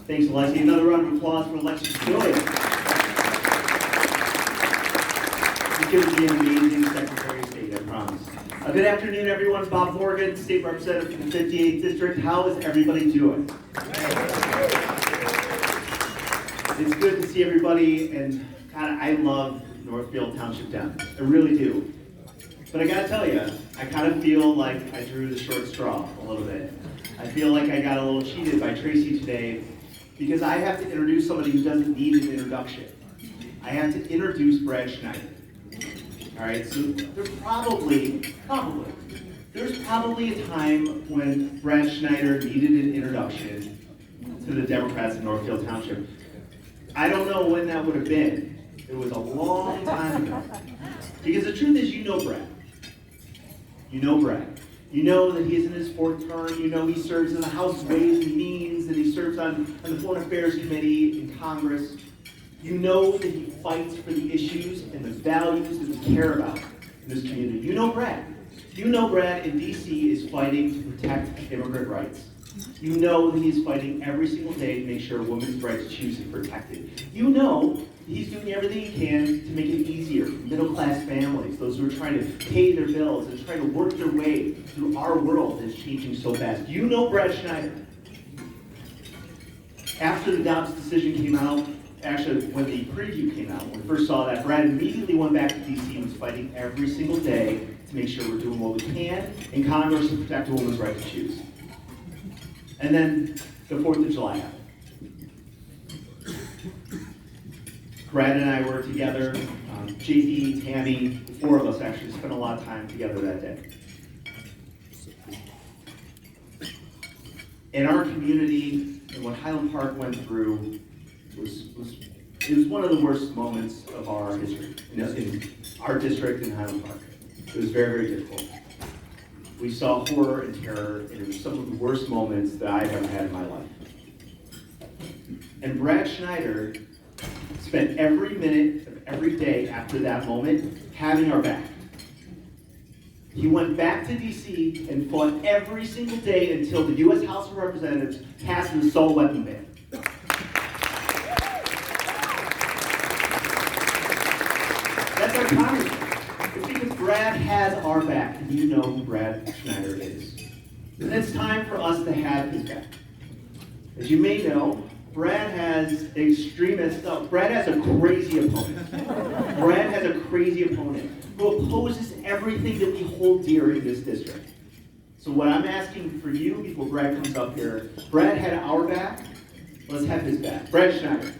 Thanks, Alexi. Another round of applause for Alexis Joy. She's going to be an amazing Secretary of State, I promise. Good afternoon, everyone. Bob Morgan, State Representative from the 58th District. How is everybody doing? It's good to see everybody, and God, I love Northfield Township down. I really do. But I gotta tell you, I kind of feel like I drew the short straw a little bit. I feel like I got a little cheated by Tracy today because I have to introduce somebody who doesn't need an introduction. I have to introduce Brad Schneider. All right, so there's probably a time when Brad Schneider needed an introduction to the Democrats in Northfield Township. I don't know when that would have been. It was a long time ago. Because the truth is, you know Brad. You know Brad. You know that he's in his fourth term. You know he serves in the House Ways and Means, and he serves on the Foreign Affairs Committee in Congress. You know that he fights for the issues and the values that we care about in this community. You know Brad. You know Brad in D.C. is fighting to protect immigrant rights. You know that he's fighting every single day to make sure women's rights to choose is protected. You know he's doing everything he can to make it easier for middle-class families, those who are trying to pay their bills and trying to work their way through our world that's changing so fast. You know Brad Schneider. After the Dobbs decision came out, actually when the preview came out, when we first saw that, Brad immediately went back to D.C. and was fighting every single day to make sure we're doing what we can in Congress to protect a woman's right to choose. And then the 4th of July happened. Brad and I were together, JD, Tammy, the four of us actually spent a lot of time together that day. In our community, and what Highland Park went through was one of the worst moments of our history, in our district in Highland Park. It was very, very difficult. We saw horror and terror, and it was some of the worst moments that I've ever had in my life. And Brad Schneider spent every minute of every day after that moment having our back. He went back to D.C. and fought every single day until the U.S. House of Representatives passed an assault weapon ban. That's our congressman. It's because Brad has our back, and you know who Brad Schneider is. And it's time for us to have his back. As you may know, Brad has Brad has a crazy opponent. Brad has a crazy opponent who opposes everything that we hold dear in this district. So what I'm asking for you before Brad comes up here, Brad had our back, let's have his back. Brad Schneider.